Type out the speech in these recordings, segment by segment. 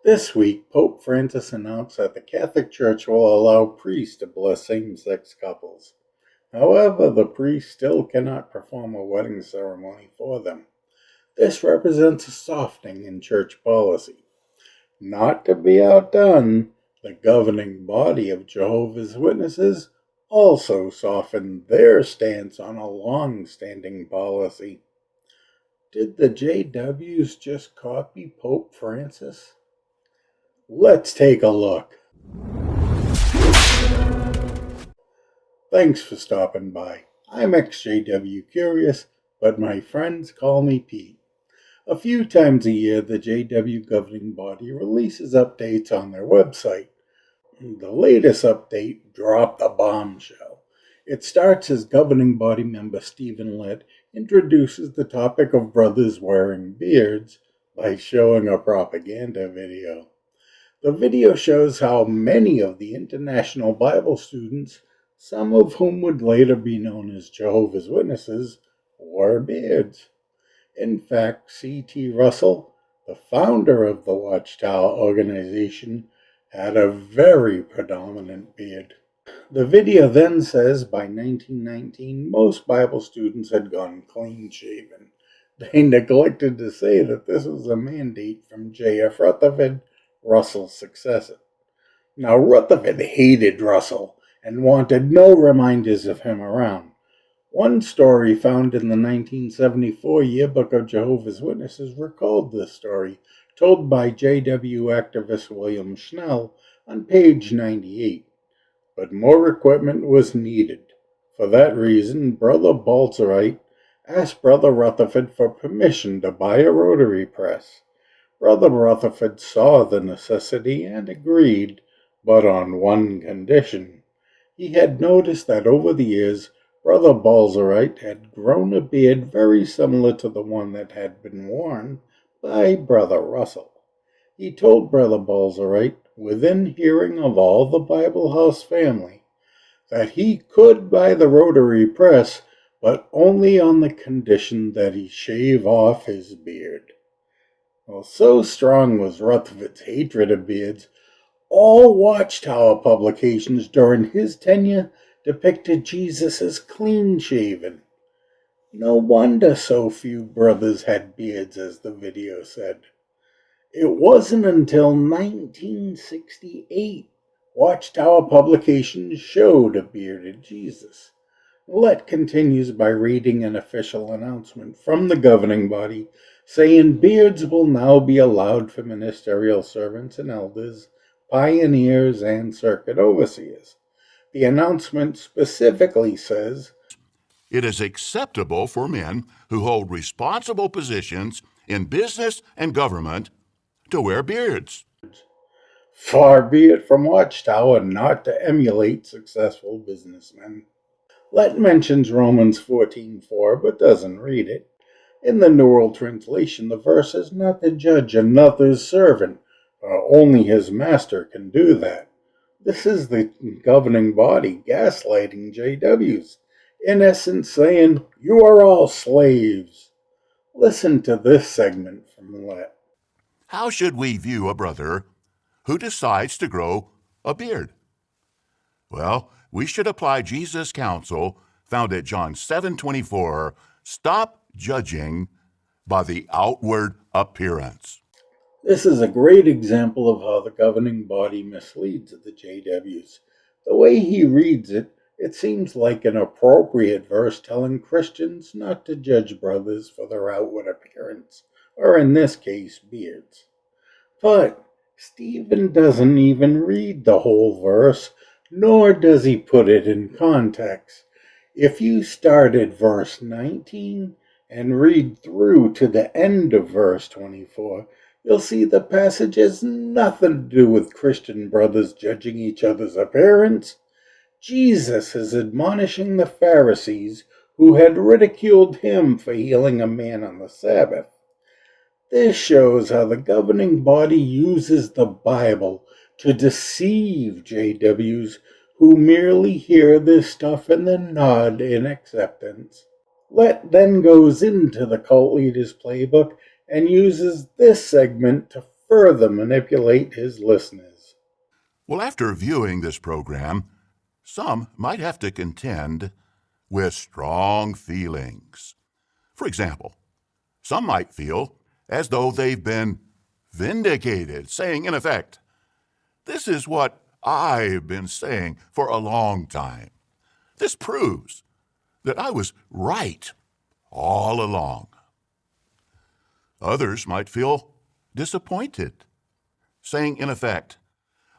This week, Pope Francis announced that the Catholic Church will allow priests to bless same-sex couples. However, the priests still cannot perform a wedding ceremony for them. This represents a softening in church policy. Not to be outdone, the governing body of Jehovah's Witnesses also softened their stance on a long-standing policy. Did the JWs just copy Pope Francis? Let's take a look. Thanks for stopping by. I'm ex-JW Curious, but my friends call me Pete. A few times a year, the JW governing body releases updates on their website. The latest update dropped a bombshell. It starts as governing body member Stephen Lett introduces the topic of brothers wearing beards by showing a propaganda video. The video shows how many of the international Bible students, some of whom would later be known as Jehovah's Witnesses, wore beards. In fact, C.T. Russell, the founder of the Watchtower organization, had a very predominant beard. The video then says by 1919, most Bible students had gone clean-shaven. They neglected to say that this was a mandate from J.F. Rutherford, Russell's successor. Now, Rutherford hated Russell and wanted no reminders of him around. One story found in the 1974 Yearbook of Jehovah's Witnesses recalled this story, told by JW activist William Schnell on page 98. But more equipment was needed. For that reason, Brother Baltzerite asked Brother Rutherford for permission to buy a rotary press. Brother Rutherford saw the necessity and agreed, but on one condition. He had noticed that over the years, Brother Baltzerite had grown a beard very similar to the one that had been worn by Brother Russell. He told Brother Baltzerite, within hearing of all the Bible House family, that he could buy the rotary press, but only on the condition that he shave off his beard. Well, so strong was Rutherford's hatred of beards, all Watchtower publications during his tenure depicted Jesus as clean-shaven. No wonder so few brothers had beards, as the video said. It wasn't until 1968 Watchtower publications showed a bearded Jesus. Lett continues by reading an official announcement from the governing body saying beards will now be allowed for ministerial servants and elders, pioneers, and circuit overseers. The announcement specifically says, "It is acceptable for men who hold responsible positions in business and government to wear beards." far be it from Watchtower not to emulate successful businessmen. Lett mentions Romans 14:4, but doesn't read it. In the New World Translation, the verse is not to judge another's servant, only his master can do that. This is the governing body gaslighting JWs, in essence saying, you are all slaves. Listen to this segment from Lett. How should we view a brother who decides to grow a beard? Well, we should apply Jesus' counsel found at John 7:24, stop judging by the outward appearance. This is a great example of how the governing body misleads the JWs. The way he reads it, it seems like an appropriate verse telling Christians not to judge brothers for their outward appearance, or in this case, beards. But Stephen doesn't even read the whole verse, nor does he put it in context. If you start at verse 19 and read through to the end of verse 24, you'll see the passage has nothing to do with Christian brothers judging each other's appearance. Jesus is admonishing the Pharisees who had ridiculed him for healing a man on the Sabbath. This shows how the governing body uses the Bible to deceive JWs who merely hear this stuff and then nod in acceptance. Lett then goes into the cult leader's playbook and uses this segment to further manipulate his listeners. Well, after viewing this program, some might have to contend with strong feelings. For example, some might feel as though they've been vindicated, saying, in effect, "This is what I've been saying for a long time. This proves that I was right all along." Others might feel disappointed, saying, in effect,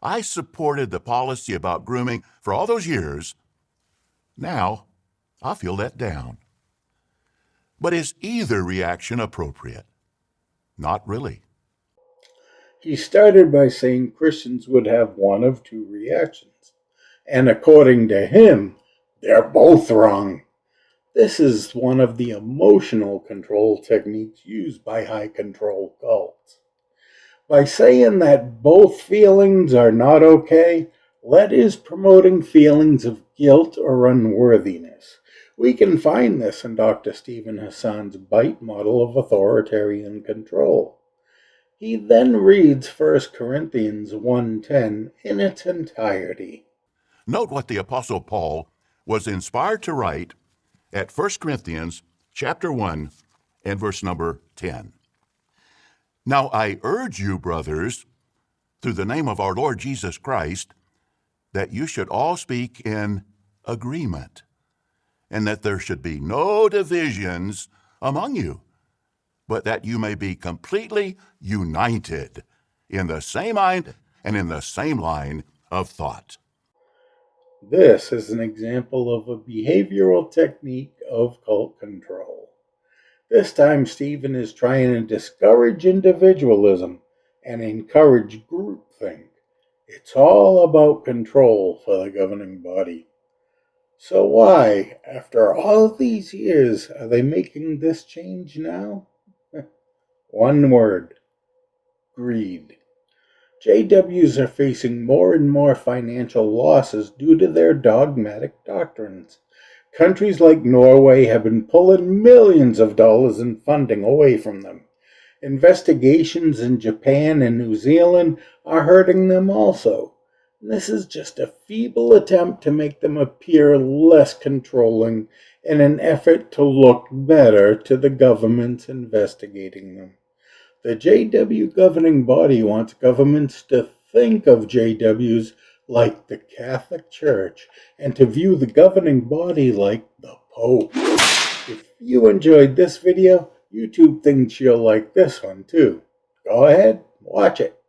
"I supported the policy about grooming for all those years. Now I feel let down." But is either reaction appropriate? Not really. He started by saying Christians would have one of two reactions, and according to him, they're both wrong. This is one of the emotional control techniques used by high control cults. By saying that both feelings are not okay, Let is promoting feelings of guilt or unworthiness. We can find this in Dr. Stephen Hassan's Bite model of authoritarian control. He then reads 1 Corinthians 1:10 in its entirety. Note what the Apostle Paul was inspired to write at 1 Corinthians chapter 1 and verse number 10. "Now I urge you, brothers, through the name of our Lord Jesus Christ, that you should all speak in agreement, and that there should be no divisions among you, but that you may be completely united in the same mind and in the same line of thought." This is an example of a behavioral technique of cult control. This time, Stephen is trying to discourage individualism and encourage groupthink. It's all about control for the governing body. So why, after all these years, are they making this change now? One word: greed. JWs are facing more and more financial losses due to their dogmatic doctrines. Countries like Norway have been pulling millions of dollars in funding away from them. Investigations in Japan and New Zealand are hurting them also. This is just a feeble attempt to make them appear less controlling in an effort to look better to the governments investigating them. The JW governing body wants governments to think of JWs like the Catholic Church and to view the governing body like the Pope. If you enjoyed this video, YouTube thinks you'll like this one too. Go ahead, watch it.